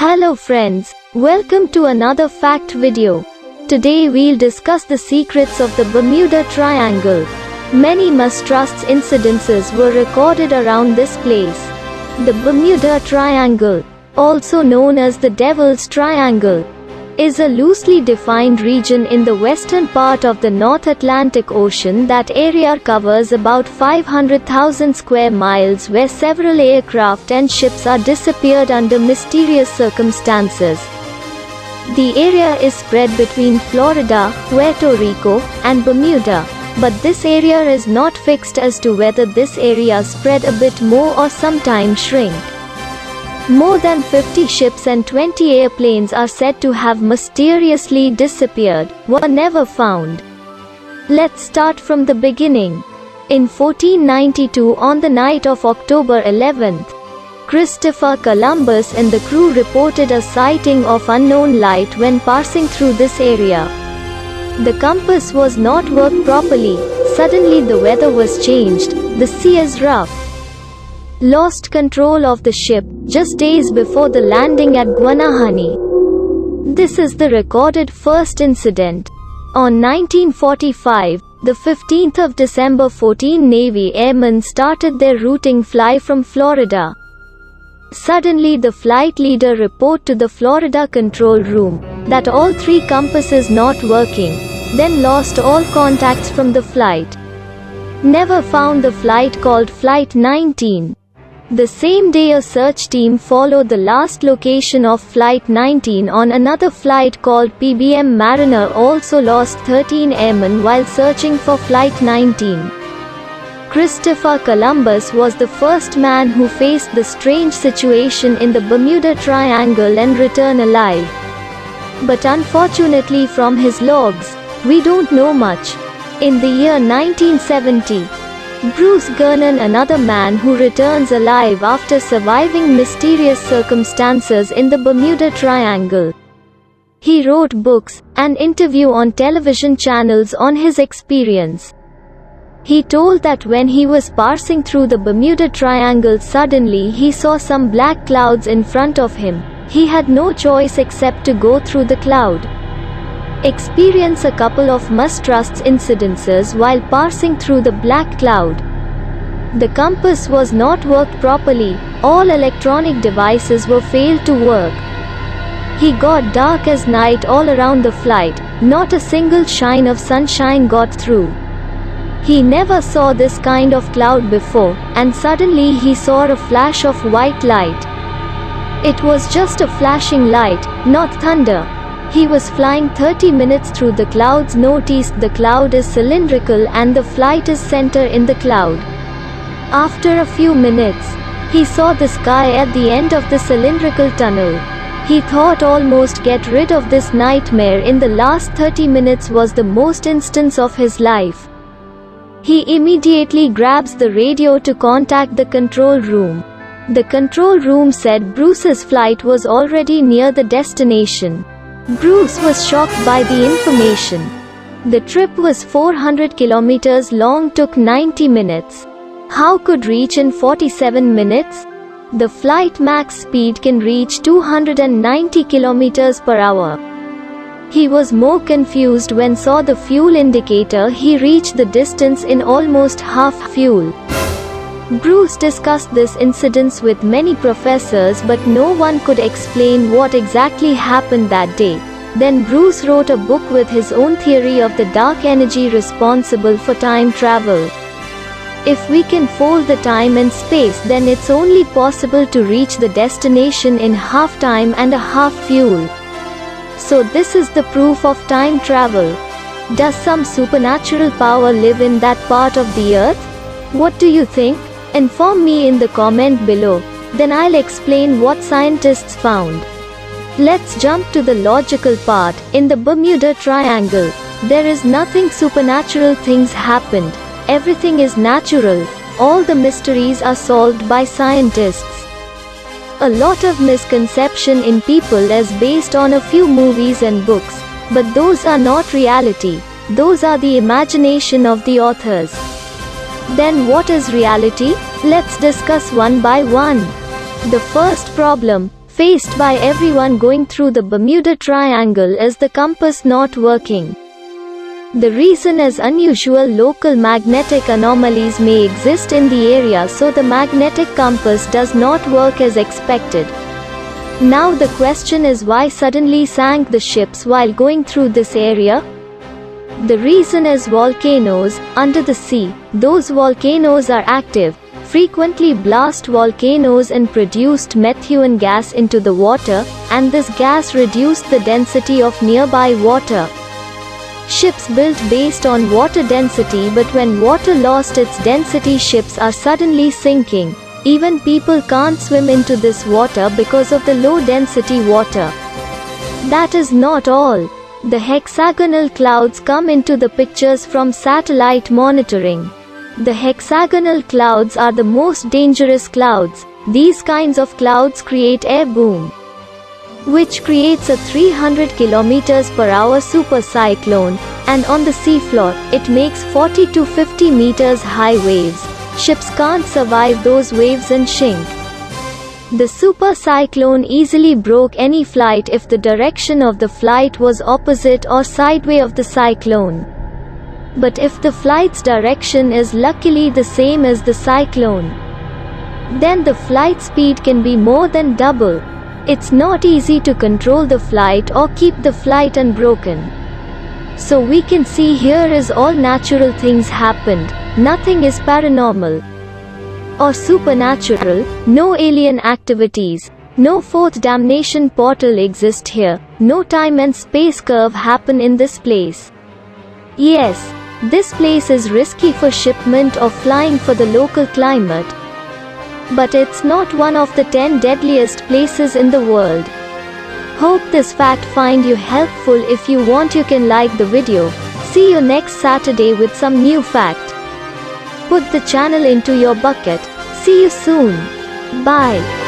Hello friends, welcome to another fact video. Today we'll discuss the secrets of the Bermuda Triangle. Many mistrust incidences were recorded around this place. The Bermuda Triangle, also known as the Devil's Triangle, is a loosely defined region in the western part of the North Atlantic Ocean. That area covers about 500,000 square miles, where several aircraft and ships are disappeared under mysterious circumstances. The area is spread between Florida, Puerto Rico, and Bermuda, but this area is not fixed as to whether this area spread a bit more or sometimes shrink. More than 50 ships and 20 airplanes are said to have mysteriously disappeared, were never found. Let's start from the beginning. In 1492, on the night of October 11th, Christopher Columbus and the crew reported a sighting of unknown light when passing through this area. The compass was not worked properly. Suddenly the weather was changed. The sea is rough. Lost control of the ship just days before the landing at Guanahani. This is the recorded first incident. On 1945, the 15th of December, 14 Navy airmen started their routing fly from Florida. Suddenly the flight leader reported to the Florida control room that all three compasses not working, then lost all contacts from the flight. Never found the flight called Flight 19. The same day a search team followed the last location of Flight 19 on another flight called PBM Mariner. Also lost 13 airmen while searching for Flight 19. Christopher Columbus was the first man who faced the strange situation in the Bermuda Triangle and returned alive. But unfortunately from his logs, we don't know much. In the year 1970, Bruce Gernon, another man who returns alive after surviving mysterious circumstances in the Bermuda Triangle. He wrote books and interview on television channels on his experience. He told that when he was passing through the Bermuda Triangle, suddenly he saw some black clouds in front of him. He had no choice except to go through the cloud. Experience a couple of mistrust incidences while passing through the black cloud. The compass was not worked properly. All electronic devices were failed to work. He got dark as night all around the flight. Not a single shine of sunshine got through. He never saw this kind of cloud before, and suddenly he saw a flash of white light. It was just a flashing light, not thunder. He was flying 30 minutes through the clouds. Noticed the cloud is cylindrical and the flight is center in the cloud. After a few minutes, he saw the sky at the end of the cylindrical tunnel. He thought almost get rid of this nightmare in the last 30 minutes was the most instance of his life. He immediately grabs the radio to contact the control room. The control room said Bruce's flight was already near the destination. Bruce was shocked by the information. The trip was 400 kilometers long, took 90 minutes. How could reach in 47 minutes? The flight max speed can reach 290 kilometers per hour. He was more confused when saw the fuel indicator. He reached the distance in almost half fuel. Bruce discussed this incident with many professors, but no one could explain what exactly happened that day. Then Bruce wrote a book with his own theory of the dark energy responsible for time travel. If we can fold the time and space, then it's only possible to reach the destination in half time and a half fuel. So this is the proof of time travel. Does some supernatural power live in that part of the earth? What do you think? Inform me in the comment below, then I'll explain what scientists found. Let's jump to the logical part. In the Bermuda Triangle, there is nothing supernatural. Things happened. Everything is natural. All the mysteries are solved by scientists. A lot of misconception in people is based on a few movies and books, but those are not reality. Those are the imagination of the authors. Then what is reality? Let's discuss one by one. The first problem, faced by everyone going through the Bermuda Triangle is the compass not working. The reason is unusual local magnetic anomalies may exist in the area, so the magnetic compass does not work as expected. Now the question is, why suddenly sank the ships while going through this area? The reason is volcanoes under the sea. Those volcanoes are active, frequently blast volcanoes and produced methane gas into the water, and this gas reduced the density of nearby water. Ships built based on water density, but when water lost its density, ships are suddenly sinking. Even people can't swim into this water because of the low density water. That is not all. The hexagonal clouds come into the pictures from satellite monitoring. The hexagonal clouds are the most dangerous clouds. These kinds of clouds create air boom, which creates a 300 km/h supercyclone, and on the seafloor, it makes 40 to 50 meters high waves. Ships can't survive those waves and sink. The supercyclone easily broke any flight if the direction of the flight was opposite or sideways of the cyclone. But if the flight's direction is luckily the same as the cyclone, then the flight speed can be more than double. It's not easy to control the flight or keep the flight unbroken. So we can see here is all natural things happened. Nothing is paranormal or supernatural. No alien activities. No fourth damnation portal exist here. No time and space curve happen in this place. Yes, this place is risky for shipment or flying for the local climate, but it's not one of the 10 deadliest places in the world. Hope this fact find you helpful. If you want, you can like the video. See you next Saturday with some new fact. Put the channel into your bucket. See you soon. Bye.